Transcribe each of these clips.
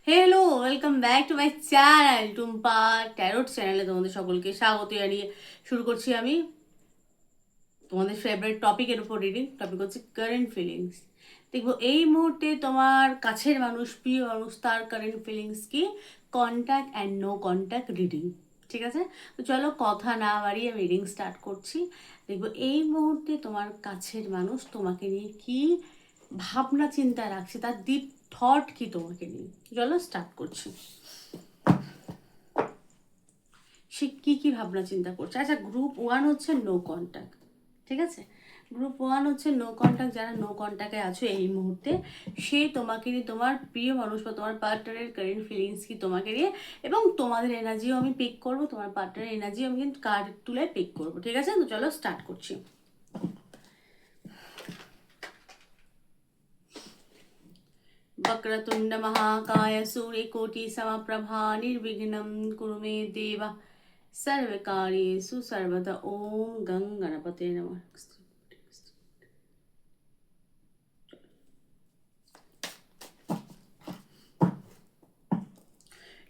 Hello, welcome back to my channel Tumpa tarot চ্যানেলে তোমাদের সকলকে স্বাগত জানিয়ে শুরু করছি আমি তোমাদের ফেভারিট টপিকের উপর রিডিং। টপিক হচ্ছে কারেন্ট ফিলিংস। দেখবো এই মুহূর্তে তোমার কাছের মানুষ, প্রিয় মানুষ, তার কারেন্ট ফিলিংস কি, contact and no contact reading. ঠিক আছে, তো চলো কথা না বাড়িয়ে আমি রিডিং স্টার্ট করছি। দেখবো এই মুহূর্তে তোমার কাছের মানুষ তোমাকে নিয়ে কি ভাবনা চিন্তা রাখছে, তার ডিপ থট কি তোমাকে নিয়ে। চলো স্টার্ট করছি। সে কী কী ভাবনা চিন্তা করছে। আচ্ছা, গ্রুপ 1 হচ্ছে নো কন্ট্যাক্ট। ঠিক আছে, গ্রুপ 1 হচ্ছে নো কন্ট্যাক্ট। যারা নো কন্ট্যাক্টে আছো এই মুহূর্তে, সে তোমাকে নিয়ে, তোমার প্রিয় মানুষ বা তোমার পার্টনারের কারেন্ট ফিলিংস কি তোমাকে নিয়ে, এবং তোমাদের এনার্জিও আমি পিক করবো, তোমার পার্টনারের এনার্জিও আমি কিন্তু কার্ড তুলে পিক করবো। ঠিক আছে, তো চলো স্টার্ট করছি। वक्रतुंड महाकाय सूर्यकोटि समप्रभा निर्विघ्नं कुरु मे देव सर्वकार्येषु सर्वदा। ओम गं गणपते नमः।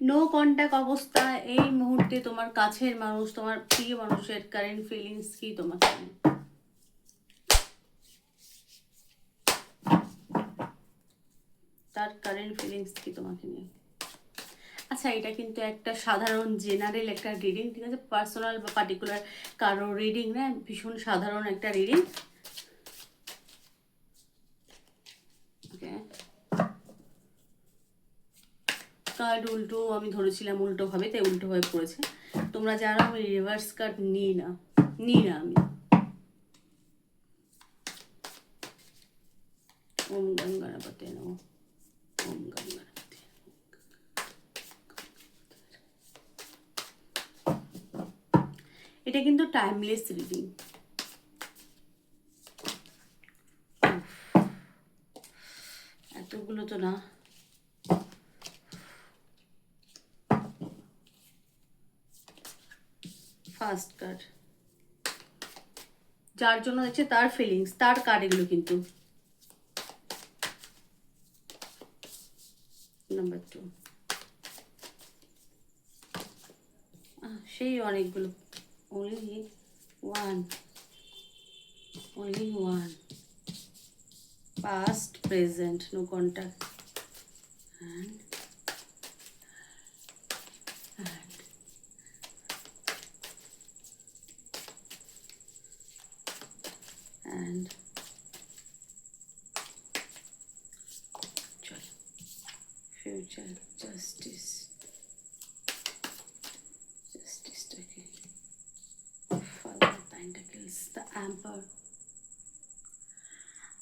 নো কন্ট্যাক্ট অবস্থা এই মুহূর্তে তোমার কাছের মানুষ, তোমার প্রিয় মানুষের কারেন্ট ফিলিংস কি তোমাকে, তার কারেন্ট ফিলিংস কি তোমাকে নিয়ে। আচ্ছা, এটা কিন্তু একটা সাধারণ জেনারেল একটা রিডিং। ঠিক আছে, পার্সোনাল বা পার্টিকুলার কারো রিডিং না, ভীষণ সাধারণ একটা রিডিং। ওকে, কার্ড উল্টো আমি ধরেছিলাম উল্টোভাবে, তাই উল্টোভাবে পড়েছে। তোমরা যারা, আমি রিভার্স কার্ড নিই না আমি। ওম গং গণপতে নমঃ। ওম গং গণপতে। এটা কিন্তু টাইমলেস রিডিং। এতগুলো তো না। ফার্স্ট কার্ড, যার জন্য হচ্ছে তার ফিলিংস, তার কার্ড এগুলো কিন্তু। নাম্বার 2, সেই অনেকগুলো। only one, only one. Past, present, no contact, and and future, justice, okay. Father of Pentacles, the Emperor.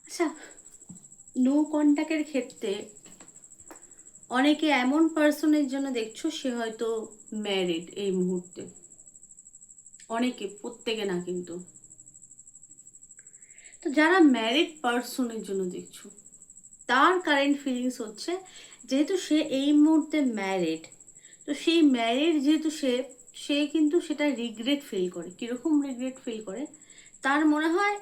আচ্ছা, নো কন্ট্যাক্টের ক্ষেত্রে অনেকে এমন পার্সনের জন্য দেখছো, সে হয়তো ম্যারিড এই মুহূর্তে। অনেকে, প্রত্যেকে না কিন্তু। তো যারা ম্যারিড পার্সনের জন্য দেখছো, তার কারেন্ট ফিলিংস হচ্ছে, যেহেতু সে এই মুহূর্তে ম্যারিড, তো সেই ম্যারিড যেহেতু সে কিন্তু সেটা রিগ্রেট ফিল করে। কীরকম রিগ্রেট ফিল করে? তার মনে হয়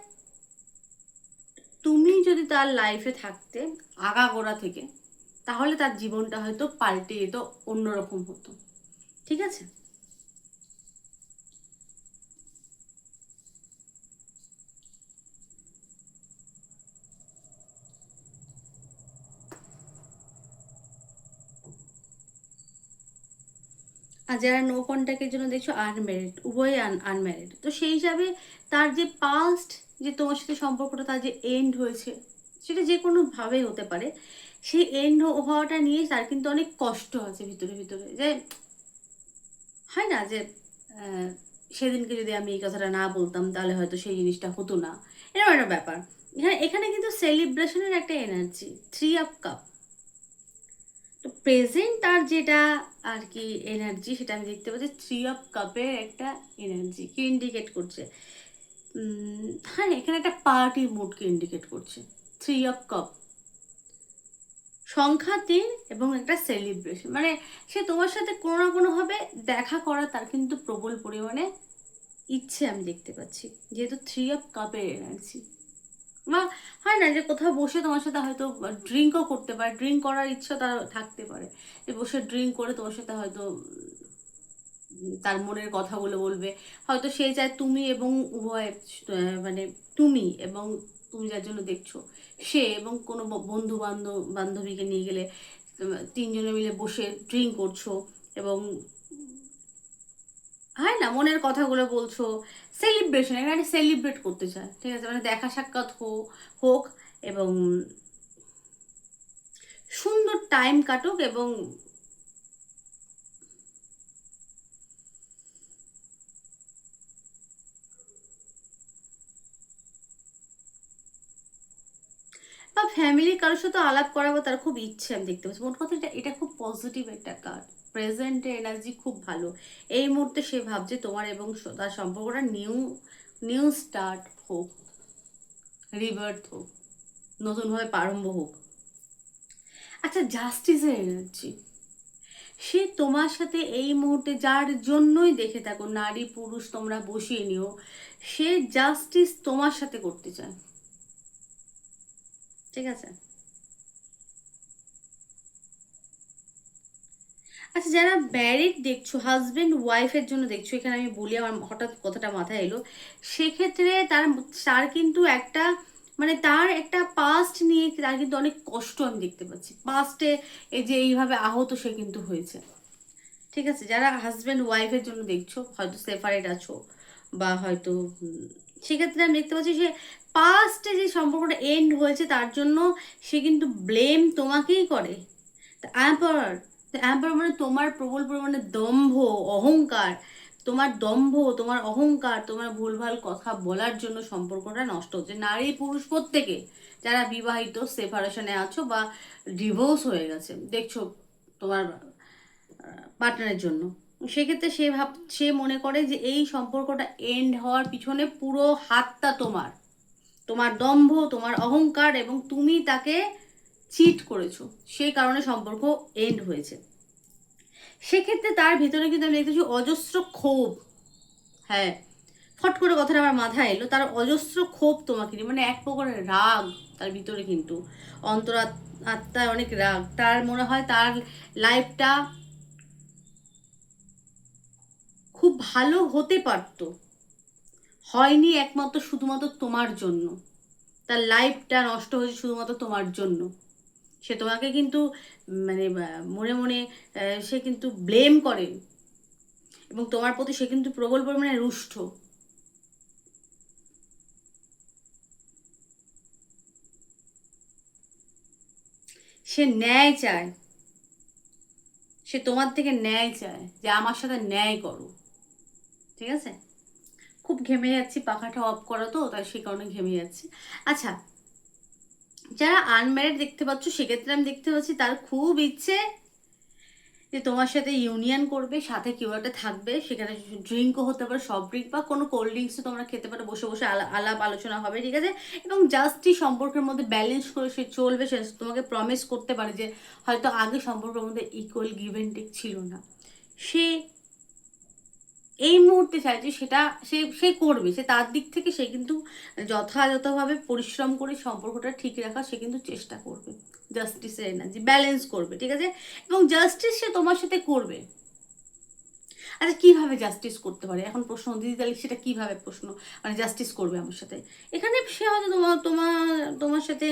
তুমি যদি তার লাইফে থাকতে আগাগোড়া থেকে, তাহলে তার জীবনটা হয়তো পাল্টে যেত, অন্যরকম হতো। ঠিক আছে, আর যারা নো কন্ট্যাক্টের জন্য দেখছো আনম্যারিড, উভয়ই আনম্যারিড, তো সেই হিসাবে তার যে পাস্ট, যে তোমার সাথে সম্পর্কটা, তার যে এন্ড হয়েছে, সেটা যে কোনোভাবে হতে পারে, সেই এন্ড হওয়াটা নিয়ে তার কিন্তু অনেক কষ্ট আছে ভিতরে ভিতরে। যে হয় না যে সেদিনকে যদি আমি এই কথাটা না বলতাম, তাহলে হয়তো সেই জিনিসটা হতো না, এরকম একটা ব্যাপার। এখানে কিন্তু সেলিব্রেশনের একটা এনার্জি, 3 অফ কাপ। তো প্রেজেন্ট আর যেটা আর কি এনার্জি, সেটা আমি দেখতে পাচ্ছি 3 অফ কাপের একটা এনার্জি কি ইন্ডিকেট করছে। হ্যাঁ, এখানে একটা পার্টি মুডকে ইন্ডিকেট করছে। 3 অফ কাপ, সংখ্যা 3, এবং একটা সেলিব্রেশন। মানে সে তোমার সাথে কোনো না কোনোভাবে দেখা করা তার কিন্তু প্রবল পরিমাণে ইচ্ছে আমি দেখতে পাচ্ছি, যেহেতু 3 অফ কাপের এনার্জি। বা হয় না যে কোথাও বসে তোমার সাথে হয়তো ড্রিঙ্কও করতে পারে, ড্রিঙ্ক করার ইচ্ছা তার থাকতে পারে, যে বসে ড্রিঙ্ক করে তোমার সাথে হয়তো তার মনের কথাগুলো বলবে। হয়তো সে চায় তুমি এবং উভয় মানে তুমি এবং তুমি যার জন্য দেখছো সে এবং কোনো বন্ধু বান্ধবীকে নিয়ে গেলে তিনজনে মিলে বসে ড্রিঙ্ক করছো এবং হয় না মনের কথাগুলো বলছো, সেলিব্রেশন, এখানে সেলিব্রেট করতে চায়, ঠিক আছে, মানে দেখা সাক্ষাৎ হোক এবং সুন্দর টাইম কাটুক এবং বা ফ্যামিলির কারোর সাথে আলাপ করাবো তার খুব ইচ্ছে আমি দেখতে পাচ্ছি। মোট কথা এটা খুব পজিটিভ একটা কার্ড, প্রেজেন্টে এনার্জি খুব ভালো। এই মুহূর্তে সে ভাবছে তোমার এবং তার সম্পর্কটা নিউ নিউ স্টার্ট হোক, রিবার্থ হোক, নতুনভাবে প্রারম্ভ হোক। আচ্ছা, জাস্টিসের এনার্জি, সে তোমার সাথে এই মুহূর্তে যার জন্যই দেখে থাকো নারী পুরুষ তোমরা বসিয়ে নিও, সে জাস্টিস তোমার সাথে করতে চায়, ঠিক আছে। আচ্ছা, যারা ম্যারিড দেখছো, হাজবেন্ড ওয়াইফের জন্য দেখছো, এখানে আমি বলি আমার হঠাৎ কথাটা মাথায় এলো, সেক্ষেত্রে তার তার কিন্তু একটা মানে তার একটা পাস্ট নিয়ে তার কিন্তু অনেক কষ্ট আমি দেখতে পাচ্ছি পাস্টে, এই যে এইভাবে আহত সে কিন্তু হয়েছে, ঠিক আছে। যারা হাজব্যান্ড ওয়াইফের জন্য দেখছো, হয়তো সেপারেট আছো বা হয়তো সেক্ষেত্রে আমি দেখতে পাচ্ছি সে পাস্টে যে সম্পর্কটা এন্ড হয়েছে তার জন্য সে কিন্তু ব্লেম তোমাকেই করে। অ্যাম্পারার, অ্যাম্পারার মানে তোমার প্রবল পরিমাণে দম্ভ, অহংকার, তোমার দম্ভ, তোমার অহংকার, তোমার ভুলভাল কথা বলার জন্য সম্পর্কটা নষ্ট হচ্ছে। নারী পুরুষ প্রত্যেকে যারা বিবাহিত, সেপারেশনে আছো বা ডিভোর্স হয়ে গেছে দেখছো তোমার পার্টনারের জন্য, সেক্ষেত্রে সে মনে করে যে এই সম্পর্কটা এন্ড হওয়ার পিছনে পুরো হাতটা তোমার, তোমার দম্ভ, তোমার অহংকার এবং তুমি তাকে চিট করেছো, সেই কারণে সম্পর্ক এন্ড হয়েছে। সেক্ষেত্রে তার ভিতরে কিন্তু আমি দেখতেছি অজস্র ক্ষোভ। হ্যাঁ, ফট করে কথাটা আমার মাথায় এলো, তার অজস্র ক্ষোভ তোমাকে নিয়ে, মানে এক প্রকারের রাগ তার ভিতরে কিন্তু আত্মায় অনেক রাগ। তার মনে হয় তার লাইফটা খুব ভালো হতে পারতো, হয়নি একমাত্র শুধুমাত্র তোমার জন্য, তার লাইফটা নষ্ট হয়েছে শুধুমাত্র তোমার জন্য। সে তোমাকে কিন্তু মানে মনে মনে সে কিন্তু ব্লেম করে এবং তোমার প্রতি সে কিন্তু প্রবল পরিমাণে রুষ্ট। সে ন্যায় চায়, সে তোমার থেকে ন্যায় চায় যে আমার সাথে ন্যায় করো, ঠিক আছে। খুব ঘেমে যাচ্ছি, পাখাটা অফ করা তো তাই সেই কারণে ঘেমে যাচ্ছি। আচ্ছা, যারা আনম্যারিড দেখতে পাচ্ছ, সেক্ষেত্রে আমি দেখতে পাচ্ছি তার খুব ইচ্ছে যে তোমার সাথে ইউনিয়ন করবে, সাথে কেউ একটা থাকবে, সেখানে ড্রিঙ্কও হতে পারে, সফট ড্রিঙ্ক বা কোনো কোল্ড ড্রিঙ্কসও তোমরা খেতে পারো, বসে বসে আলাপ আলোচনা হবে, ঠিক আছে। এবং জাস্টই সম্পর্কের মধ্যে ব্যালেন্স করে সে চলবে, সে তোমাকে প্রমিস করতে পারে যে হয়তো আগে সম্পর্কের মধ্যে ইকুয়াল গিভ অ্যান্ড টেক ছিল না, সে এই মুহূর্তে চাইছে সেটা সে সে করবে, সে তার দিক থেকে সে কিন্তু যথাযথভাবে পরিশ্রম করে সম্পর্কটা ঠিক রাখার সে কিন্তু চেষ্টা করবে, জাস্টিসের এনার্জি ব্যালেন্স করবে, ঠিক আছে। এবং জাস্টিস সে তোমার সাথে করবে। আচ্ছা, কিভাবে জাস্টিস করতে পারে এখন প্রশ্ন, দিদি তাহলে সেটা কিভাবে প্রশ্ন মানে জাস্টিস করবে আমার সাথে, এখানে সে হয়তো তোমার তোমার তোমার সাথে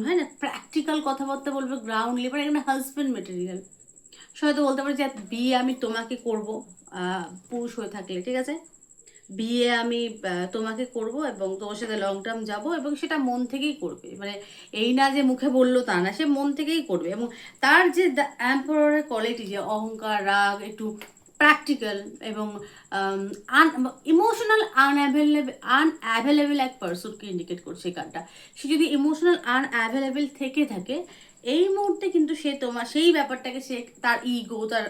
হয় না প্র্যাকটিক্যাল কথাবার্তা বলবে, গ্রাউন্ড লেভেল, এখানে হাজবেন্ড মেটেরিয়াল। সে হয়তো বলতে পারে যে বিয়ে আমি তোমাকে করব, পুরুষ হয়ে থাকলে, ঠিক আছে, বিয়ে আমি তোমাকে করব এবং তোমার সাথে লং টার্ম যাব এবং সেটা মন থেকেই করবে, মানে এই না যে মুখে বললো তা না, সে মন থেকেই করবে। এবং তার যে দ্য এম্পারারের কোয়ালিটি, যে অহংকার, রাগ, একটু প্র্যাকটিক্যাল এবং ইমোশনাল আনঅ্যাভেলেবেল এক পার্সনকে ইন্ডিকেট করছে এই কার্ডটা। সে যদি ইমোশনাল আনঅ্যাভেলেবেল থেকে থাকে এই মুহূর্তে, কিন্তু সে তোমার সেই ব্যাপারটাকে সে তার ইগো, তার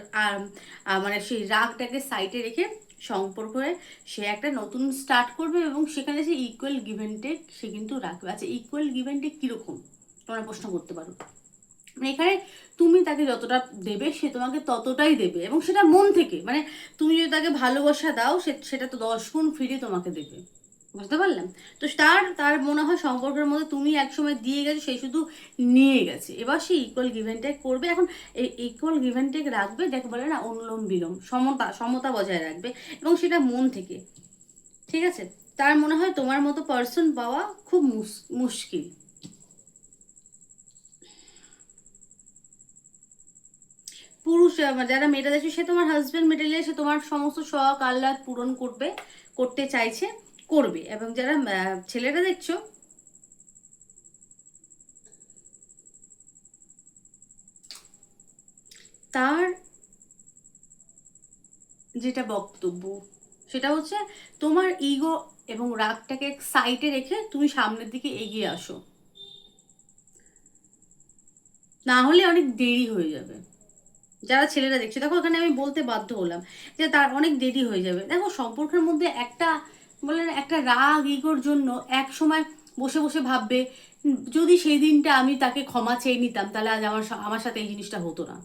মানে সেই রাগটাকে সাইডে রেখে সম্পর্কে সে একটা নতুন স্টার্ট করবে এবং সেখানে সে ইকুয়াল গিভ অ্যান্ড টেক সে কিন্তু রাখবে। আচ্ছা, ইকুয়াল গিভ অ্যান্ড টেক কীরকম তোমরা প্রশ্ন করতে পারো। মানে এখানে তুমি তাকে যতটা দেবে সে তোমাকে ততটাই দেবে এবং সেটা মন থেকে, মানে তুমি যদি তাকে ভালোবাসা দাও সেটা তো 10 গুণ ফিরে তোমাকে দেবে, বুঝতে পারলাম। তো তার তার মনে হয় সম্পর্কের মধ্যে তুমি একসময় দিয়ে গেছো, সেই শুধু নিয়ে গেছে, এবার সে ইকুয়াল গিভ অ্যান্ড টেক করবে। এখন এই ইকুয়াল গিভ অ্যান্ড টেক রাখবে, যাকে বলে না অনুলোম বিলোম, সমতা সমতা বজায় রাখবে, এবং সেটা মন থেকে। ঠিক আছে? তার মনে হয় তোমার মতো পার্সন পাওয়া খুব মুশকিল। পুরুষ যারা মেয়েটা দেখছো, সে তোমার হাজব্যান্ড মেটেরিয়াল, সে তোমার সমস্ত শখ আহ্লাদ পূরণ করবে, করতে চাইছে, করবে। এবং যারা ছেলেটা দেখছো, তার যেটা বক্তব্য সেটা হচ্ছে তোমার ইগো এবং রাগটাকে সাইডে রেখে তুমি সামনের দিকে এগিয়ে আসো, না হলে অনেক দেরি হয়ে যাবে। যারা ছেলেরা দেখছে, দেখো এখানে আমি বলতে বাধ্য হলাম যে তার অনেক দেরি হয়ে যাবে। দেখো সম্পর্কের মধ্যে একটা বলে না, একটা রাগ ইগোর জন্য এক সময় বসে বসে ভাববে, যদি সেই দিনটা আমি তাকে ক্ষমা চেয়ে নিতাম তাহলে আজ আমার সাথে এই জিনিসটা হতো না,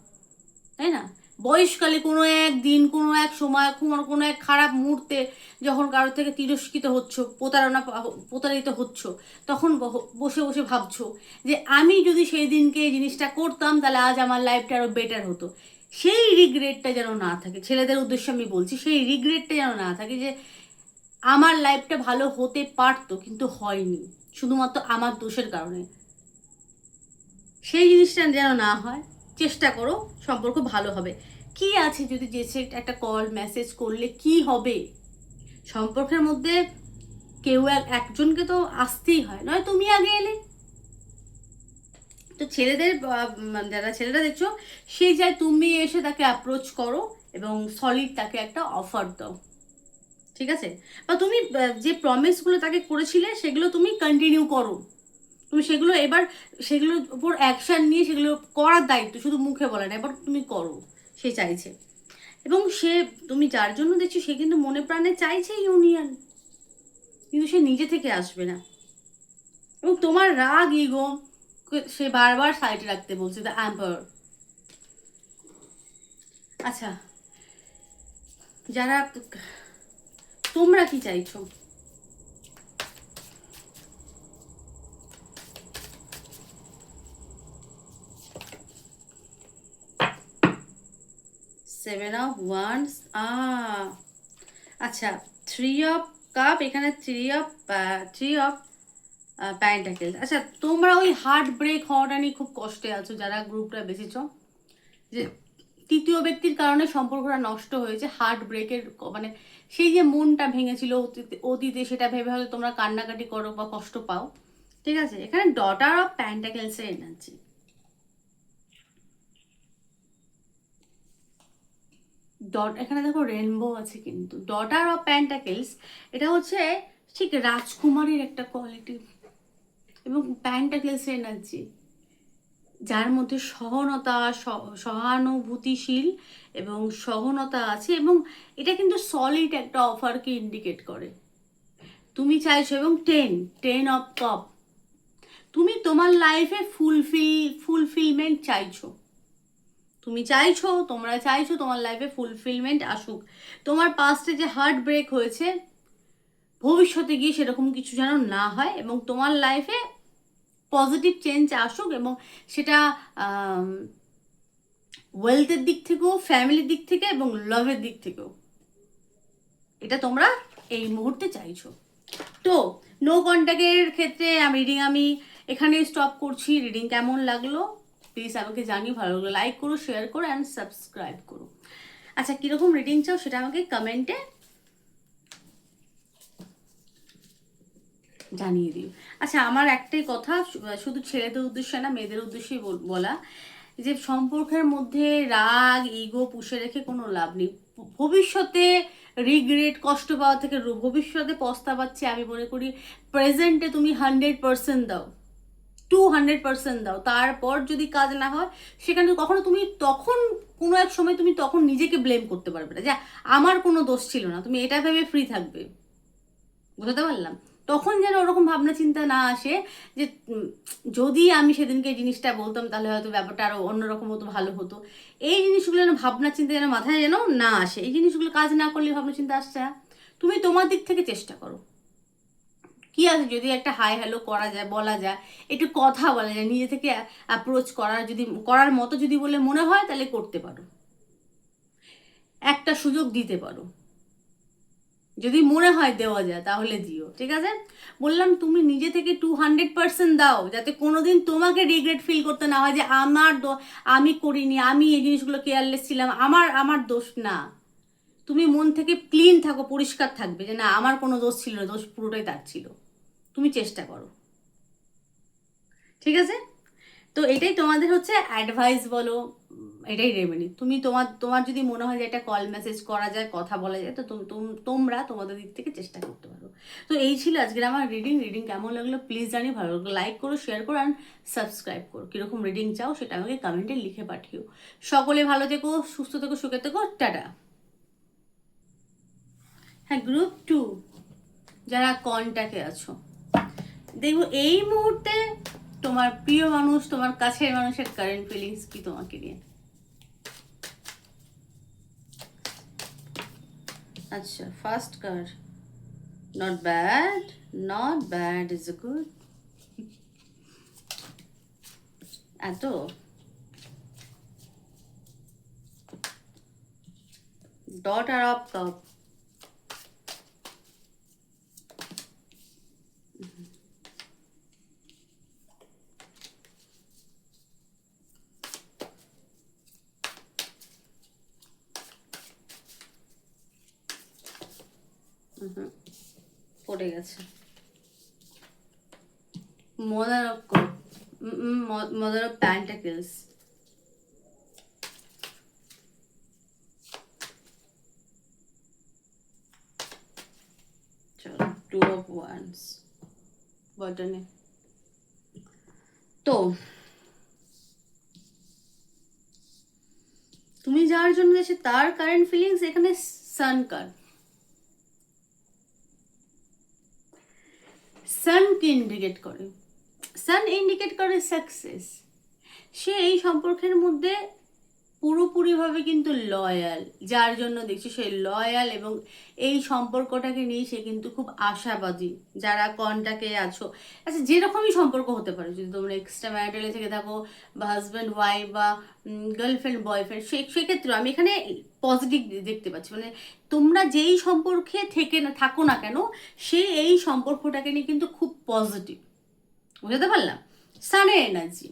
তাই না? বয়সকালে কোনো এক দিন, কোনো এক সময়, কোনো এক খারাপ মুহূর্তে যখন কারোর থেকে তিরস্কৃত হচ্ছ, প্রতারিত হচ্ছ, তখন বসে বসে ভাবছো যে আমি যদি সেই দিনকে এই জিনিসটা করতাম তাহলে আজ আমার লাইফটা আরো বেটার হতো। সেই রিগ্রেটটা যেন না থাকে, ছেলেদের উদ্দেশ্যে আমি বলছি, সেই রিগ্রেটটা যেন না থাকে যে আমার লাইফটা ভালো হতে পারতো কিন্তু হয়নি, শুধুমাত্র আমার দোষের কারণে। সেই জিনিসটা যেন না হয়, চেষ্টা করো, সম্পর্ক ভালো হবে। কি আছে যদি যে একটা কল মেসেজ করলে কি হবে? সম্পর্কের মধ্যে কেউ একজনকে তো আসতেই হয়, নয় তুমি আগে এলে। তো ছেলেদের যারা ছেলেরা দেখছো, সেই যায় তুমি এসে তাকে অ্যাপ্রোচ করো এবং সলিড তাকে একটা অফার দাও। ঠিক আছে? বা তুমি যে প্রমিসগুলো তাকে করেছিলে সেগুলো তুমি কন্টিনিউ করো। তুমি সেগুলো এবার সেগুলোর উপর অ্যাকশন নিয়ে সেগুলো করার দায়িত্ব, শুধু মুখে বলে না, এবার তুমি করো। সে চাইছে, এবং সে তুমি যার জন্য দেখছো সে কিন্তু মনে প্রাণে চাইছে ইউনিয়ন, কিন্তু সে নিজে থেকে আসবে না। এবং তোমার রাগ ইগো সে বারবার সাইডে রাখতে বলছে, দ্য অ্যাম্পায়ার। আচ্ছা, যারা তোমরা কি চাইছো? সেভেন অফ ওয়ান্স, আচ্ছা, থ্রি অফ কাপ, এখানে থ্রি অফ প্যান্টাকেল। আচ্ছা, তোমরা ওই হার্ট ব্রেক হওয়াটা নিয়ে খুব কষ্টে আছো যারা গ্রুপটা বেঁচেছ, যে তৃতীয় ব্যক্তির কারণে সম্পর্কটা নষ্ট হয়েছে, হার্ট ব্রেকের মানে সেই যে মনটা ভেঙেছিল অতীতে, সেটা ভেবে হয়তো তোমরা কান্নাকাটি করো বা কষ্ট পাও। ঠিক আছে? এখানে ডটার অফ প্যান্টাকেলসের এনার্জি, এখানে দেখো রেনবো আছে, কিন্তু ডটার অফ প্যান্টাকেলস এটা হচ্ছে ঠিক রাজকুমারীর একটা কোয়ালিটি, এবং প্যান্টাকেলসের এনার্জি যার মধ্যে সহনতা, সহানুভূতিশীল এবং সহনতা আছে, এবং এটা কিন্তু সলিড একটা অফারকে ইন্ডিকেট করে। তুমি চাইছো, এবং টেন অফ কাপ, তুমি তোমার লাইফে ফুলফিলমেন্ট চাইছো। তুমি চাইছো, তোমরা চাইছো তোমার লাইফে ফুলফিলমেন্ট আসুক। তোমার পাস্টে যে হার্ট ব্রেক হয়েছে, ভবিষ্যতে গিয়ে সেরকম কিছু যেন না হয়, এবং তোমার লাইফে পজিটিভ চেঞ্জ আসুক, এবং সেটা ওয়েলথের দিক থেকেও, ফ্যামিলির দিক থেকে, এবং লাভের দিক থেকেও, এটা তোমরা এই মুহূর্তে চাইছো। তো নো কন্ট্যাক্টের ক্ষেত্রে রিডিং আমি এখানে স্টপ করছি। রিডিং কেমন লাগলো প্লিজ আমাকে জানিও, ভালো লাগলো লাইক করো, শেয়ার করো অ্যান্ড সাবস্ক্রাইব করো। আচ্ছা, কীরকম রিডিং চাও সেটা আমাকে কমেন্টে জানিয়ে দিও। আচ্ছা, আমার একটাই কথা, শুধু ছেলেদের উদ্দেশ্যে না, মেয়েদের উদ্দেশ্যেই বলা, যে সম্পর্কের মধ্যে রাগ ইগো পুষে রেখে কোনো লাভ নেই। ভবিষ্যতে রিগ্রেট, কষ্ট পাওয়া থেকে ভবিষ্যতে পস্তাবাচ্ছে, আমি মনে করি প্রেজেন্টে তুমি 100% দাও, 200% দাও, তারপর যদি কাজ না হয় সেখানে কখনো তুমি তখন কোনো এক সময় তুমি তখন নিজেকে ব্লেম করতে পারবে না যে আমার কোনো দোষ ছিল না, তুমি এটা ভেবে ফ্রি থাকবে। বুঝতে পারলাম? তখন যেন ওরকম ভাবনা চিন্তা না আসে যে যদি আমি সেদিনকে এই জিনিসটা বলতাম তাহলে হয়তো ব্যাপারটা আরো অন্যরকম হতো, ভালো হতো। এই জিনিসগুলো যেন ভাবনা চিন্তা যেন মাথায় যেন না আসে, এই জিনিসগুলো কাজ না করলে ভাবনা চিন্তা আসছে না। তুমি তোমার দিক থেকে চেষ্টা করো, কি আছে, যদি একটা হাই হ্যালো করা যায়, বলা যায়, একটু কথা বলা যায়, নিজে থেকে অ্যাপ্রোচ করার যদি করার মতো যদি বলে মনে হয় তাহলে করতে পারো, একটা সুযোগ দিতে পারো, যদি মনে হয় দেওয়া যায় তাহলে দিও, ঠিক আছে? বললাম তুমি নিজে থেকে 200% দাও, যাতে কোনোদিন তোমাকে রিগ্রেট ফিল করতে না হয় যে আমি করিনি, আমি এই জিনিসগুলো কেয়ারলেস ছিলাম, আমার আমার দোষ না। তুমি মন থেকে ক্লিন থাকো, পরিষ্কার থাকবে যে না আমার কোনো দোষ ছিল না, দোষ পুরোটাই তার ছিল। তুমি চেষ্টা করো, ঠিক আছে? তো এটাই তোমাদের হচ্ছে অ্যাডভাইস বলো, এটাই রেমেডি। তুমি তোমার তোমার যদি মনে হয় যে এটা কল মেসেজ করা যায়, কথা বলা যায়, তো তোমরা তোমাদের দিক থেকে চেষ্টা করতে পারো। তো এই ছিল আজকের আমার রিডিং। রিডিং কেমন লাগলো প্লিজ জানিয়ে, ভালো লাগলো লাইক করো, শেয়ার করো অ্যান্ড সাবস্ক্রাইব করো। কীরকম রিডিং চাও সেটা আমাকে কমেন্টে লিখে পাঠিও। সকলে ভালো থেকো, সুস্থ থেকো, সুখে থেকো, টাটা। হ্যাঁ, গ্রুপ 2 যারা কন্ট্যাক্টে আছো, দেখবো এই মুহূর্তে তোমার প্রিয় মানুষ, তোমার কাছের মানুষের কারেন্ট ফিলিংস কি তোমাকে নিয়ে। আচ্ছা, first card, not bad, not bad is a good. এত ডটার অফ কাপ, পড়ে গেছে। Mother of cup, mother of pentacles, চলো টু অফ ওয়ান্স বটনে। তো তুমি যার জন্য এসে তার কারেন্ট ফিলিংস, এখানে সান কার্ড, সানকে ইন্ডিকেট করে, সান ইন্ডিকেট করে সাকসেস। সে এই সম্পর্কের মধ্যে পুরোপুরিভাবে কিন্তু লয়াল, যার জন্য দেখছি সে লয়াল, এবং এই সম্পর্কটাকে নিয়ে সে কিন্তু খুব আশাবাদী। যারা কন্টাক্টে আছো, আচ্ছা যেরকমই সম্পর্ক হতে পারে, যদি তোমরা এক্সট্রা ম্যারিটালে থেকে থাকো, বা হাজব্যান্ড ওয়াইফ, বা গার্লফ্রেন্ড বয়ফ্রেন্ড, সেক্ষেত্রে আমি এখানে পজিটিভ দেখতে পাচ্ছি। মানে তোমরা যেই সম্পর্কে থেকে না থাকো না কেন, সে এই সম্পর্কটাকে নিয়ে কিন্তু খুব পজিটিভ, বুঝতে পারলাম? সানের এনার্জি,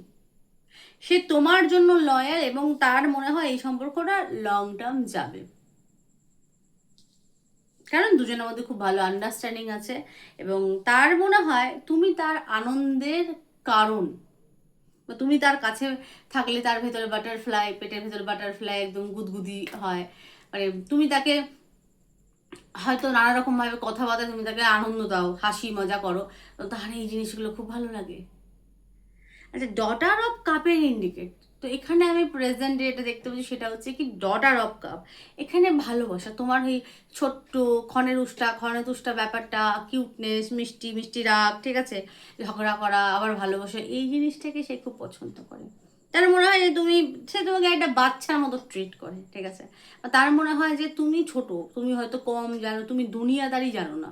সে তোমার জন্য লয়াল, এবং তার মনে হয় এই সম্পর্কটা লং টার্ম যাবে, কারণ দুজনের মধ্যে খুব ভালো আন্ডারস্ট্যান্ডিং আছে, এবং তার মনে হয় তুমি তার আনন্দের কারণ, বা তুমি তার কাছে থাকলে তার ভেতরে বাটারফ্লাই, পেটের ভেতরে বাটারফ্লাই একদম গুদগুদি হয়। মানে তুমি তাকে হয়তো নানা রকম ভাবে কথাবার্তা, তুমি তাকে আনন্দ দাও, হাসি মজা করো, তো তার এই জিনিসগুলো খুব ভালো লাগে। আচ্ছা, ডটার অফ কাপের ইন্ডিকেট, তো এখানে আমি প্রেজেন্ট যেটা দেখতে পাচ্ছি সেটা হচ্ছে কি ডটার অফ কাপ, এখানে ভালোবাসা, তোমার এই ছোট্ট খনে তুষ্টা ব্যাপারটা, কিউটনেস, মিষ্টি মিষ্টি রাগ, ঠিক আছে, ঝগড়া করা, আবার ভালোবাসা, এই জিনিসটাকে সে খুব পছন্দ করে। তার মনে হয় যে সে তোমাকে একটা বাচ্চার মতো ট্রিট করে, ঠিক আছে। তার মনে হয় যে তুমি ছোট, তুমি হয়তো কম জানো, তুমি দুনিয়াদারি জানো না,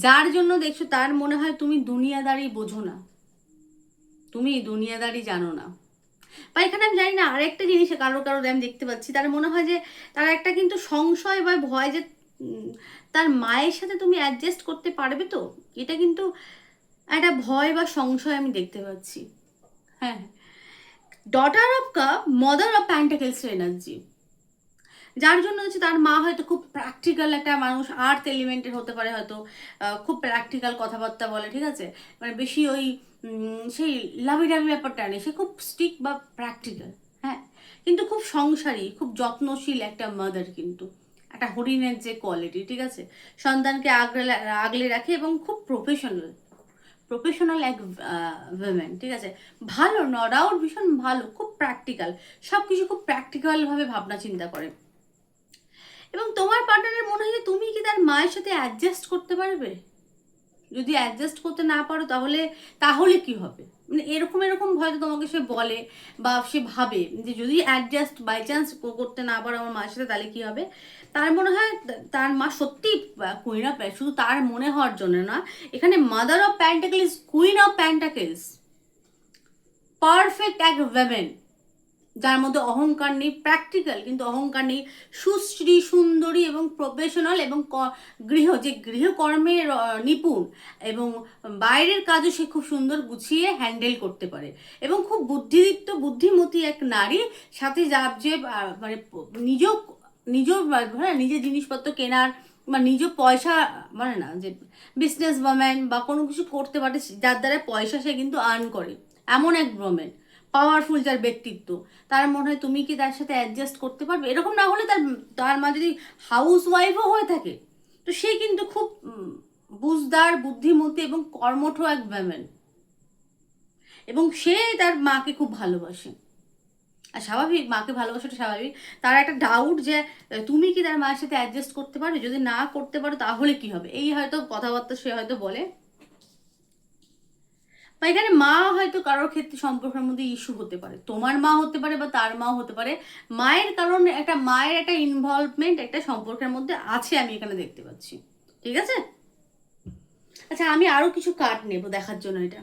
যার জন্য দেখছো তার মনে হয় তুমি দুনিয়াদারি বোঝো না, তুমি দুনিয়াদারি জানো না। বা এখানে আমি জানি না, আরেকটা জিনিস কারো কারো আমি দেখতে পাচ্ছি, তার মনে হয় যে তার একটা কিন্তু সংশয় বা ভয় যে তার মায়ের সাথে তুমি অ্যাডজাস্ট করতে পারবে তো, এটা কিন্তু একটা ভয় বা সংশয় আমি দেখতে পাচ্ছি। হ্যাঁ, daughter of cup, mother of pentacles energy, যার জন্য হচ্ছে তার মা হয়তো খুব প্র্যাকটিক্যাল একটা মানুষ, আর্থ এলিমেন্টের হতে পারে, হয়তো খুব প্র্যাকটিক্যাল কথাবার্তা বলে, ঠিক আছে, মানে বেশি ওই সেই লাভি ডাভি ব্যাপারটা নেই, সে খুব স্ট্রিক্ট বা প্র্যাকটিক্যাল, হ্যাঁ, কিন্তু খুব সংসারী, খুব যত্নশীল একটা মাদার, কিন্তু একটা হরিণের যে কোয়ালিটি, ঠিক আছে, সন্তানকে আগলে রাখে, এবং খুব প্রফেশনাল এক উইমেন, ঠিক আছে, ভালো, নো ডাউট ভীষণ ভালো, খুব প্র্যাকটিক্যাল, সব কিছু খুব প্র্যাকটিক্যালভাবে ভাবনা চিন্তা করে। এবং তোমার পার্টনারের মনে হয় যে তুমি কি তার মায়ের সাথে অ্যাডজাস্ট করতে পারবে? যদি অ্যাডজাস্ট করতে না পারো তাহলে তাহলে কি হবে? মানে এরকম এরকম হয়তো তোমাকে সে বলে বা সে ভাবে যে যদি অ্যাডজাস্ট বাই চান্স করতে না পারো আমার মায়ের সাথে তাহলে কি হবে। তার মনে হয় তার মা সত্যি কুইন অফ, শুধু তার মনে হওয়ার জন্য না, এখানে mother of pentacles, queen of pentacles, perfect এক ওয়েমেন, যার মধ্যে অহংকার নেই, প্র্যাকটিক্যাল কিন্তু অহংকার নেই, সুশ্রী সুন্দরী এবং প্রফেশনাল এবং গৃহকর্মে নিপুণ, এবং বাইরের কাজও সে খুব সুন্দর গুছিয়ে হ্যান্ডেল করতে পারে, এবং খুব বুদ্ধিদীপ্ত বুদ্ধিমতী এক নারী, সাথে যার যে মানে নিজ নিজের জিনিসপত্র কেনার বা নিজ পয়সা, মানে না যে বিজনেস ওম্যান বা কোনো কিছু করতে পারে, যার দ্বারা পয়সা সে কিন্তু আর্ন করে, এমন এক ওম্যান, পাওয়ারফুল যার ব্যক্তিত্ব। তার মনে হয় তুমি কি তার সাথে অ্যাডজাস্ট করতে পারবে? এরকম না হলে তার তার মা যদি হাউস ওয়াইফও হয়ে থাকে, তো সে কিন্তু খুব বুঝদার, বুদ্ধিমতী এবং কর্মঠ এক ওম্যান, এবং সে তার মাকে খুব ভালোবাসে। আর স্বাভাবিক, মাকে ভালোবাসাটা স্বাভাবিক। তার একটা ডাউট যে তুমি কি তার মায়ের সাথে অ্যাডজাস্ট করতে পারবে, যদি না করতে পারো তাহলে কি হবে, এই হয়তো কথাবার্তা সে হয়তো বলে। বা এখানে মা হয়তো কারোর ক্ষেত্রে সম্পর্কের মধ্যে ইস্যু হতে পারে, তোমার মা হতে পারে বা তার মা হতে পারে, মায়ের কারণে একটা মায়ের একটা ইনভলভমেন্ট একটা সম্পর্কের মধ্যে আছে, আমি এখানে দেখতে পাচ্ছি। ঠিক আছে, আচ্ছা আমি আরো কিছু কার্ড নেব দেখার জন্য। এটা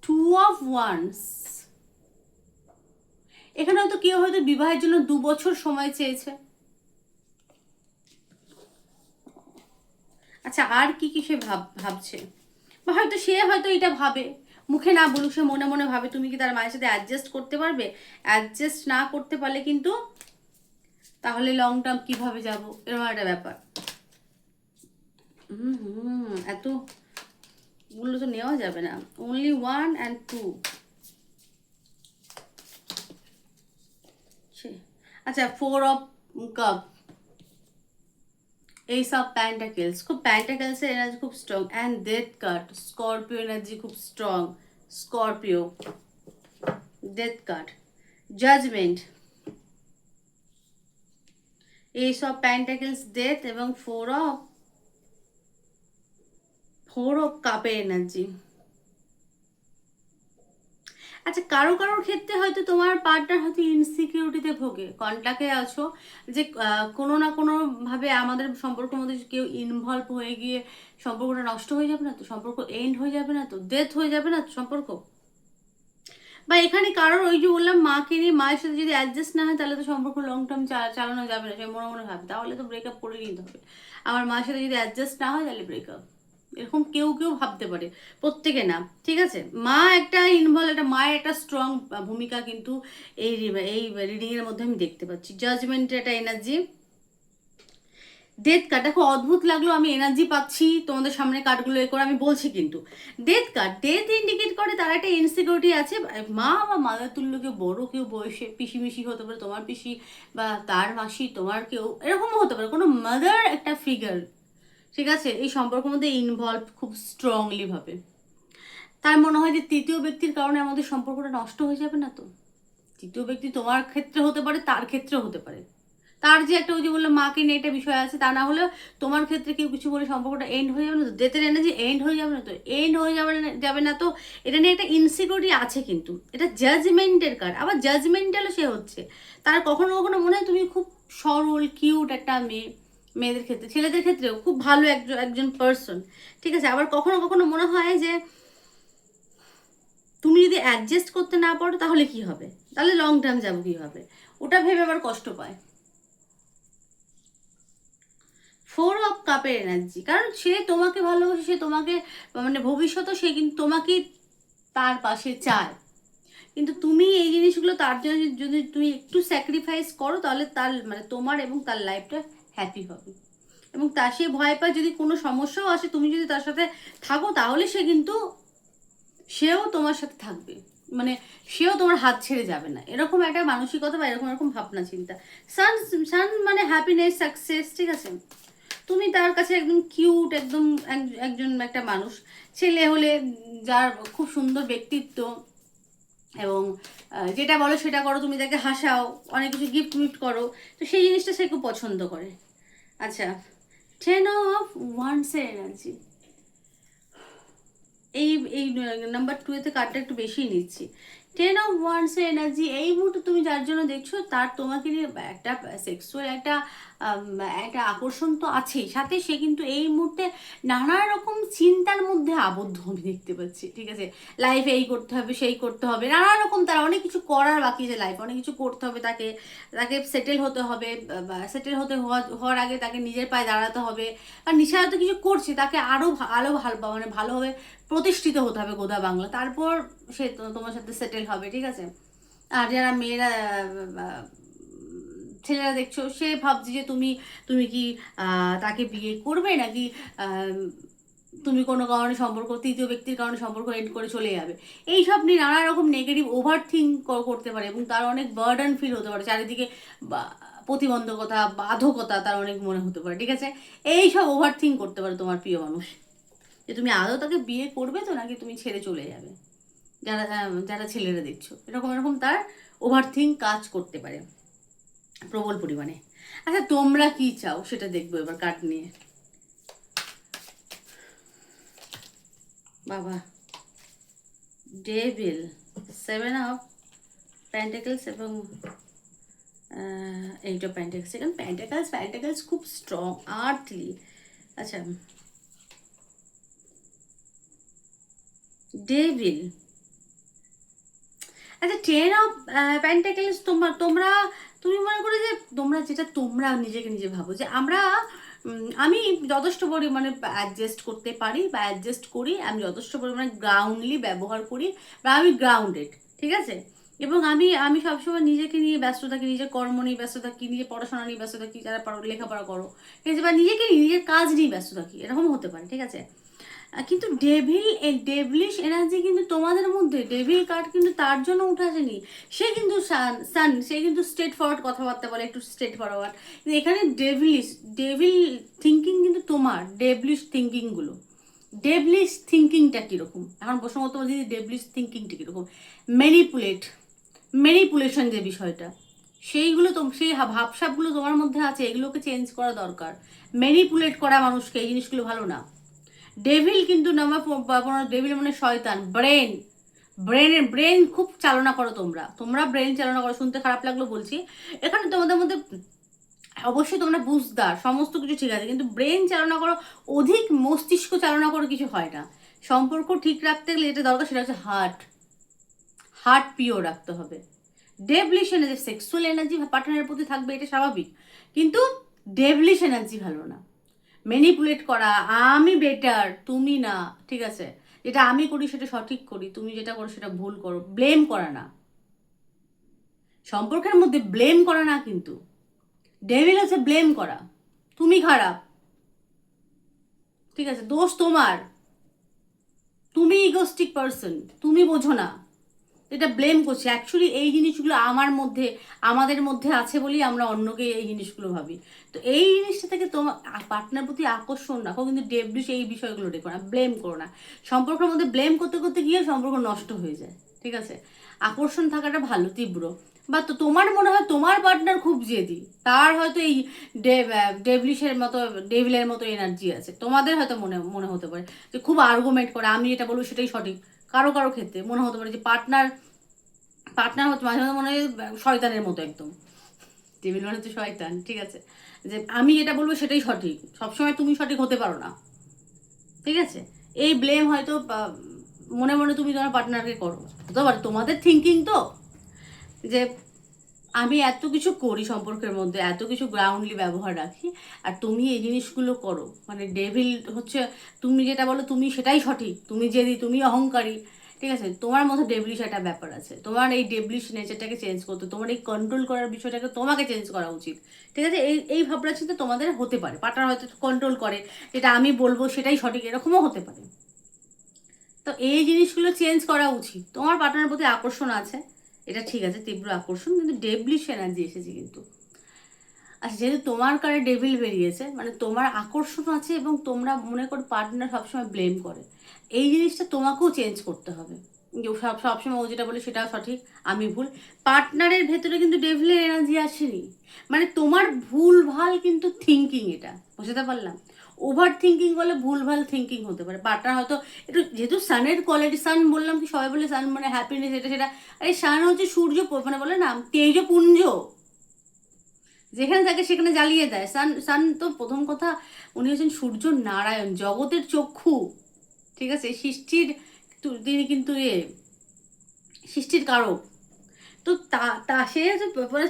টু অফ ওয়ান্স, এখানে হয়তো কেউ হয়তো বিবাহের জন্য 2 বছর সময় চেয়েছে। আচ্ছা আর কি কি সে ভাবছে, বা হয়তো সে হয়তো এটা ভাবে, মুখে না বলুক, সে মনে মনে ভাবে তুমি কি তার মায়ের সাথে অ্যাডজাস্ট করতে পারবে, অ্যাডজাস্ট না করতে পারলে কিন্তু তাহলে লং টার্ম কিভাবে যাব, এরকম একটা ব্যাপার। এত গুলো তো নেওয়া যাবে না, অনলি 1 and 2। আচ্ছা 4 of cup, Ace of Pentacles, খুব Pentacles এর এনার্জি খুব strong, and death card, Scorpio energy খুব strong, Scorpio, death card, judgement, Ace of Pentacles, death, এবং ফোর অফ কাপের এনার্জি। আচ্ছা কারো কারোর ক্ষেত্রে হয়তো তোমার পার্টনার হয়তো ইনসিকিউরিটিতে ভোগে, কন্টাক্টে আছো যে কোনো না কোনো ভাবে আমাদের সম্পর্কের মধ্যে কেউ ইনভলভ হয়ে গিয়ে সম্পর্কটা নষ্ট হয়ে যাবে না তো, সম্পর্ক এন্ড হয়ে যাবে না তো, ডেথ হয়ে যাবে না তো সম্পর্ক। বা এখানে কারোর ওই যে বললাম মাকে নিয়ে, মায়ের সাথে যদি অ্যাডজাস্ট না হয় তাহলে তো সম্পর্ক লং টার্ম চালানো যাবে না, সে মনে মনে ভাবে তাহলে তো ব্রেকআপ করে নিতে হবে। আমার মায়ের সাথে যদি অ্যাডজাস্ট না হয় তাহলে ব্রেকআপ, এরকম কেউ কেউ ভাবতে পারে, প্রত্যেকে না। ঠিক আছে, মা একটা ইনভলভ, একটা মায়ের একটা স্ট্রং ভূমিকা কিন্তু এই এই রিডিং এর মধ্যে আমি দেখতে পাচ্ছি। জাজমেন্টের একটা এনার্জি, ডেথ কার্ড, দেখো অদ্ভুত লাগলো, আমি এনার্জি পাচ্ছি তোমাদের সামনে কার্ডগুলো এ করে আমি বলছি, কিন্তু ডেথ কার্ড, ডেথ ইন্ডিকেট করে তার একটা ইনসিকিউরিটি আছে। মা বা মাদার তুল্য কেউ, বড় কেউ বয়সে, পিসি মিসি হতে পারে, তোমার পিসি বা তার মাসি, তোমার কেউ এরকমও হতে পারে, কোনো মাদার একটা ফিগার, ঠিক আছে, এই সম্পর্কের মধ্যে ইনভলভ খুব স্ট্রংলি ভাবে। তার মনে হয় যে তৃতীয় ব্যক্তির কারণে আমাদের সম্পর্কটা নষ্ট হয়ে যাবে না তো। তৃতীয় ব্যক্তি তোমার ক্ষেত্রে হতে পারে, তার ক্ষেত্রেও হতে পারে, তার যে একটা ওই যে বললো মাকে নিয়ে একটা বিষয় আছে, তা না হলেও তোমার ক্ষেত্রে কেউ কিছু বলে সম্পর্কটা এন্ড হয়ে যাবে না তো, ডেথের এনার্জি এন্ড হয়ে যাবে না তো, এন্ড হয়ে যাবে না তো, এটা নিয়ে একটা ইনসিকিউরিটি আছে। কিন্তু এটা জাজমেন্টের কার্ড, আবার জাজমেন্টালও সে হচ্ছে। তার কখনো কখনো মনে হয় তুমি খুব সরল কিউট একটা মেয়ে, মেয়েদের ক্ষেত্রে, ছেলেদের ক্ষেত্রেও খুব ভালো একজন একজন পার্সন, ঠিক আছে। আবার কখনো কখনো মনে হয় যে তুমি যদি অ্যাডজাস্ট করতে না পারো তাহলে কি হবে, তাহলে লং টার্ম যাবো কীভাবে, ওটা ভেবে আবার কষ্ট পায়। ফোর অফ কাপের এনার্জি, কারণ সে তোমাকে ভালোবাসে, সে তোমাকে মানে ভবিষ্যতে সে কিন্তু তোমাকেই তার পাশে চায়, কিন্তু তুমি এই জিনিসগুলো তার জন্য যদি তুমি একটু স্যাক্রিফাইস করো তাহলে তার মানে তোমার এবং তার লাইফটা হ্যাপি হবে। এবং তা সে ভয় পায় যদি কোনো সমস্যাও আসে, তুমি যদি তার সাথে থাকো তাহলে সে কিন্তু সেও তোমার সাথে থাকবে, মানে সেও তোমার হাত ছেড়ে যাবে না, এরকম একটা মানসিকতা বা এরকম এরকম ভাবনা চিন্তা। সান, সান মানে হ্যাপিনেস, সাকসেস, ঠিক আছে। তুমি তার কাছে একদম কিউট, একদম একজন একটা মানুষ, ছেলে হলে যার খুব সুন্দর ব্যক্তিত্ব, এবং যেটা বলো সেটা করো, তুমি তাকে হাসাও, অনেক কিছু গিফট মিফট করো, তো সেই জিনিসটা সে খুব পছন্দ করে। আচ্ছা টেন অফ ওয়ান্সের এনার্জি। এই এই নাম্বার 2 এতে কার্ডটা একটু বেশি নিচ্ছি। টেন অফ ওয়ান্সের এনার্জি, এই মুহূর্তে তুমি যার জন্য দেখছো তার তোমাকে নিয়ে একটা সেক্সুয়াল একটা আকর্ষণ তো আছেই, সাথে সে কিন্তু এই মুহূর্তে নানা রকম চিন্তার মধ্যে আবদ্ধ আমি দেখতে পাচ্ছি। ঠিক আছে, লাইফে এই করতে হবে, সেই করতে হবে, নানা রকম তার অনেক কিছু করার বাকি আছে লাইফে, অনেক কিছু করতে হবে তাকে, তাকে সেটেল হতে হবে, সেটেল হওয়ার আগে তাকে নিজের পায়ে দাঁড়াতে হবে, আর নিশা হয়তো কিছু করছে, তাকে আরও আরও ভালো মানে ভালোভাবে প্রতিষ্ঠিত হতে হবে গোদা বাংলা, তারপর সে তোমার সাথে সেটেল হবে। ঠিক আছে, আর যারা মেয়েরা ছেলেরা দেখছো, সে ভাবছে যে তুমি তুমি কি তাকে বিয়ে করবে, নাকি তুমি কোনো কারণে সম্পর্ক, তৃতীয় ব্যক্তির কারণে সম্পর্ক এন্ড করে চলে যাবে। এইসব নিয়ে নানা রকম নেগেটিভ ওভার থিঙ্ক করতে পারে, এবং তার অনেক বার্ডেন ফিল হতে পারে, চারিদিকে প্রতিবন্ধকতা, বাধকতা তার অনেক মনে হতে পারে। ঠিক আছে, এইসব ওভার থিঙ্ক করতে পারে তোমার প্রিয় মানুষ, যে তুমি আদৌ তাকে বিয়ে করবে তো, নাকি তুমি ছেড়ে চলে যাবে। যারা যারা ছেলেরা দেখছো, এরকম এরকম তার ওভার থিঙ্ক কাজ করতে পারে প্রবল পরিমাণে। আচ্ছা, তোমরা কি চাও সেটা দেখবো এবার কার্ড নিয়ে। বাবা, ডেভিল, 7 অফ প্যান্টাকেলস এবং 8 অফ প্যান্টাকেলস। এখানে প্যান্টাকেলস খুব স্ট্রং, আর্থলি। আচ্ছা, ডেভিল, আচ্ছা, 10 অফ প্যান্টাকেলস। তোমরা তুমি মনে করো যে তোমরা যেটা তোমরা নিজেকে নিজে ভাবো যে আমি যথেষ্ট পরিমাণে অ্যাডজাস্ট করতে পারি বা অ্যাডজাস্ট করি, আমি যথেষ্ট পরিমাণে গ্রাউন্ডলি ব্যবহার করি, বা আমি গ্রাউন্ডেড। ঠিক আছে, এবং আমি আমি সবসময় নিজেকে নিয়ে ব্যস্ত থাকি, নিজের কর্ম নিয়ে ব্যস্ত থাকি, নিজের পড়াশোনা নিয়ে ব্যস্ত থাকি, যারা লেখাপড়া করো, ঠিক আছে, বা নিজেকে নিয়ে নিজের কাজ নিয়ে ব্যস্ত থাকি, এরকম হতে পারে। ঠিক আছে, কিন্তু ডেভিলিশ এনার্জি কিন্তু তোমাদের মধ্যে, ডেভিল কার্ড কিন্তু তার জন্য উঠে আসেনি। সে কিন্তু সান, সে কিন্তু স্ট্রেট ফরওয়ার্ড কথাবার্তা বলে, একটু স্ট্রেট ফরওয়ার্ড। এখানে ডেভিল থিঙ্কিং কিন্তু তোমার, ডেভিলিশ থিঙ্কিংটা কীরকম, এখন প্রসঙ্গত বলছি যে ডেভিলিশ থিঙ্কিংটা কীরকম, ম্যানিপুলেশন যে বিষয়টা, সেইগুলো সেই ভাবসাবগুলো তোমার মধ্যে আছে, এগুলোকে চেঞ্জ করা দরকার। ম্যানিপুলেট করা মানুষকে, এই জিনিসগুলো ভালো না। ডেভিল কিন্তু ডেভিল মানে শয়তান, ব্রেন খুব চালনা করো তোমরা ব্রেন চালনা করো। শুনতে খারাপ লাগলো বলছি, এখানে তোমাদের মধ্যে অবশ্যই তোমরা বুঝদার, সমস্ত কিছু ঠিক আছে, কিন্তু ব্রেন চালনা করো, অধিক মস্তিষ্ক চালনা করে কিছু হয় না। সম্পর্ক ঠিক রাখতে গেলে যেটা দরকার সেটা হচ্ছে হার্ট পিওর রাখতে হবে। ডেভলিশ এনার্জি, সেক্সুয়াল এনার্জি পার্টনারের প্রতি থাকবে, এটা স্বাভাবিক, কিন্তু ডেভলিশ এনার্জি ভালো না। ম্যানিপুলেট করা, আমি বেটার তুমি না, ঠিক আছে, যেটা আমি করি সেটা সঠিক করি, তুমি যেটা করো সেটা ভুল করো, ব্লেম করা না, সম্পর্কের মধ্যে ব্লেম করা না, কিন্তু ডেভিল আছে ব্লেম করা, তুমি খারাপ, ঠিক আছে, দোষ তোমার, তুমি ইগোস্টিক পারসন, তুমি বোঝো না, এটা ব্লেম করছি। অ্যাকচুয়ালি এই জিনিসগুলো আমাদের মধ্যে আছে বলেই আমরা অন্যকে এই জিনিসগুলো ভাবি। তো এই জিনিসটা থেকে তোমার পার্টনার প্রতি আকর্ষণ রাখো, কিন্তু ডেভলিশ এই বিষয়গুলো দেখো না, ব্লেম করো না। সম্পর্কের মধ্যে ব্লেম করতে করতে গিয়ে সম্পর্ক নষ্ট হয়ে যায়। ঠিক আছে, আকর্ষণ থাকাটা ভালো, তীব্র। বা তো তোমার মনে হয় তোমার পার্টনার খুব জেদি, তার হয়তো এই ডেভিলের মতো এনার্জি আছে, তোমাদের হয়তো মনে মনে হতে পারে যে খুব আর্গুমেন্ট করে, আমি যেটা বলবো সেটাই সঠিক। কারো কারো ক্ষেত্রে মনে হতে পারে যে পার্টনার হচ্ছে মাঝে মাঝে মনে হয় শয়তানের মতো একদম, টেবিল মানে হচ্ছে শয়তান। ঠিক আছে, যে আমি যেটা বলবো সেটাই সঠিক, সবসময় তুমি সঠিক হতে পারো না। ঠিক আছে, এই ব্লেম হয়তো মনে মনে তুমি তোমার পার্টনারকে করো, হতে পারে তোমাদের থিঙ্কিং তো, যে আমি এত কিছু করি সম্পর্কের মধ্যে, এত কিছু গ্রাউন্ডলি ব্যবহার রাখি, আর তুমি এই জিনিসগুলো করো, মানে ডেভিল হচ্ছে তুমি যেটা বলো তুমি সেটাই সঠিক, তুমি তুমি অহংকারী। ঠিক আছে, তোমার মধ্যে ডেভলিশ একটা ব্যাপার আছে, তোমার এই ডেভলিশ নেচারটাকে চেঞ্জ করতে, তোমার এই কন্ট্রোল করার বিষয়টাকে তোমাকে চেঞ্জ করা উচিত। ঠিক আছে, এই ভাবনা চিন্তা তোমাদের হতে পারে, পার্টনার হয়তো কন্ট্রোল করে, যেটা আমি বলবো সেটাই সঠিক, এরকমও হতে পারে। তো এই জিনিসগুলো চেঞ্জ করা উচিত। তোমার পার্টনারের প্রতি আকর্ষণ আছে, এটা ঠিক আছে, তীব্র আকর্ষণ, কিন্তু ডেভলিশ এনার্জি এসেছে কিন্তু। আচ্ছা, যেহেতু তোমার কারে ডেভিল বেরিয়েছে, মানে তোমার আকর্ষণ আছে, এবং তোমরা মনে করো পার্টনার সবসময় ব্লেম করে, এই জিনিসটা তোমাকেও চেঞ্জ করতে হবে। যে সবসময় ও যেটা বলে সেটাও সঠিক, আমি ভুল। পার্টনারের ভেতরে কিন্তু ডেভিলের এনার্জি আসেনি, মানে তোমার ভুলভাল কিন্তু থিঙ্কিং, এটা বুঝতে পারলাম। ওভার থিঙ্কিং বলে ভুলভাল থিঙ্কিং হতে পারে। পার্টনার হয়তো একটু, যেহেতু সানের কোয়ালিটি, সান বললাম কি সবাই বলে সান মানে হ্যাপিনেস, এটা সেটা, আরে সান হচ্ছে সূর্য, মানে বলে না তেজপুঞ্জ, যেখানে থাকে সেখানে জ্বালিয়ে দেয়। সান সান তো প্রথম কথা, উনি হচ্ছেন সূর্য নারায়ণ, জগতের চক্ষু, ঠিক আছে, সৃষ্টির, তিনি কিন্তু সৃষ্টির কারক। তো তা তা সে হচ্ছে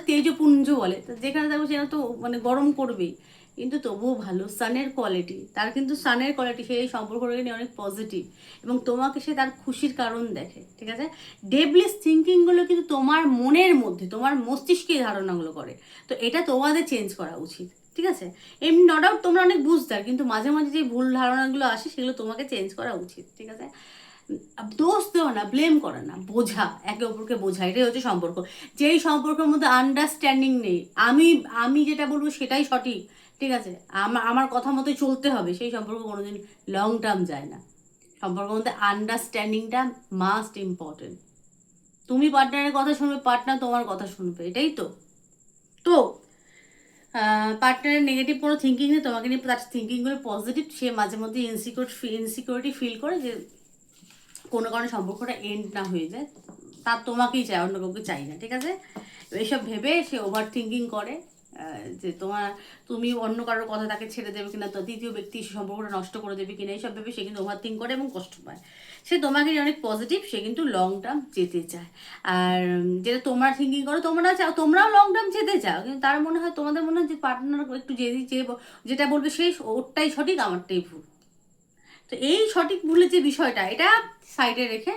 তেজপুঞ্জ বলে, তো যেখানে থাকবে সেখানে তো মানে গরম করবেই, কিন্তু তবুও ভালো সানের কোয়ালিটি, তার কিন্তু সানের কোয়ালিটি সেই সম্পর্কটাকে নিয়ে অনেক পজিটিভ, এবং তোমাকে সে তার খুশির কারণ দেখে, ঠিক আছে। ডেভলিস থিঙ্কিংগুলো কিন্তু তোমার মনের মধ্যে, তোমার মস্তিষ্কে এই ধারণাগুলো করে, তো এটা তোমাদের চেঞ্জ করা উচিত, ঠিক আছে। এমনি ন ডাউট তোমরা অনেক বুঝদার, কিন্তু মাঝে মাঝে যে ভুল ধারণাগুলো আসে সেগুলো তোমাকে চেঞ্জ করা উচিত, ঠিক আছে। দোষ দেওয়া না, ব্লেম করা না, বোঝা, একে অপরকে বোঝা, এটাই হচ্ছে সম্পর্ক। যেই সম্পর্কের মধ্যে আন্ডারস্ট্যান্ডিং নেই, আমি আমি যেটা বলবো সেটাই সঠিক, ঠিক আছে, আমার আমার কথা মতোই চলতে হবে, সেই সম্পর্ক কোনোদিন লং টার্ম যায় না। সম্পর্কের মধ্যে আন্ডারস্ট্যান্ডিংটা মাস্ট ইম্পর্টেন্ট। তুমি পার্টনারের কথা শুনবে, পার্টনার তোমার কথা শুনবে, এটাই তো। তো পার্টনারের নেগেটিভ কোনো থিঙ্কিং নেই তোমাকে নিয়ে, তার থিঙ্কিংগুলো পজিটিভ, সে মাঝে মধ্যে ইনসিকিউরিটি ফিল করে যে কোনো কারণে সম্পর্কটা এন্ড না হয়ে যায়, তার তোমাকেই চাই, অন্য কাউকে চাই না, ঠিক আছে। এইসব ভেবে সে ওভার থিঙ্কিং করে, যে তুমি অন্য কারোর কথা তাকে ছেড়ে দেবে কিনা, তো দ্বিতীয় ব্যক্তি সে সম্পর্কটা নষ্ট করে দেবে কিনা, এইসব ভেবে সে কিন্তু ওভার থিঙ্ক করে এবং কষ্ট পায়। সে তোমাকে নিয়ে অনেক পজিটিভ, সে কিন্তু লং টার্ম যেতে চায়। আর যেটা তোমরা থিঙ্কিং করো, তোমরা চাও, তোমরাও লং টার্ম যেতে চাও, কিন্তু তার মনে হয়, তোমাদের মনে হয় যে পার্টনার একটু যেটা বলবে সে ওরটাই সঠিক, আমারটাই ভুল। তো এই সঠিক ভুলের যে বিষয়টা, এটা সাইডে রেখে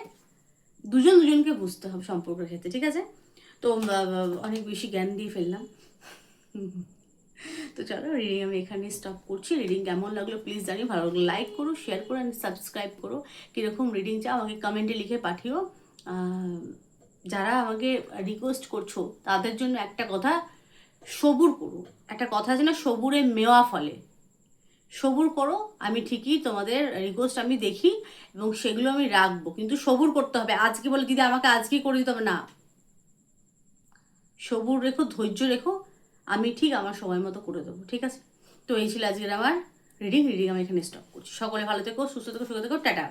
দুজন দুজনকে বুঝতে হবে সম্পর্কের ক্ষেত্রে, ঠিক আছে। তো অনেক বেশি জ্ঞান দিয়ে ফেললাম। তো চলো, রিডিং আমি এখানে স্টপ করছি। রিডিং কেমন লাগলো প্লিজ জানিও, ভালো লাগলো লাইক করো, শেয়ার করো অ্যান্ড সাবস্ক্রাইব করো। কীরকম রিডিং চাও আমাকে কমেন্টে লিখে পাঠিও। যারা আমাকে রিকোয়েস্ট করছো তাদের জন্য একটা কথা, সবুর করো। একটা কথা আছে না, সবুরে মেওয়া ফলে, সবুর করো। আমি ঠিকই তোমাদের রিকোয়েস্ট আমি দেখি এবং সেগুলো আমি রাখবো, কিন্তু সবুর করতে হবে। আজকে বলে দিদি আমাকে আজকেই করে দিতে হবে না, সবুর রেখো, ধৈর্য রেখো, আমি ঠিক আমার সময় মতো করে দেবো, ঠিক আছে। তো এই ছিল আজকের আমার রিডিং আমি এখানে স্টপ করছি। সকলে ভালো থেকো, সুস্থ থেকো, সুখে থেকো, টাটা।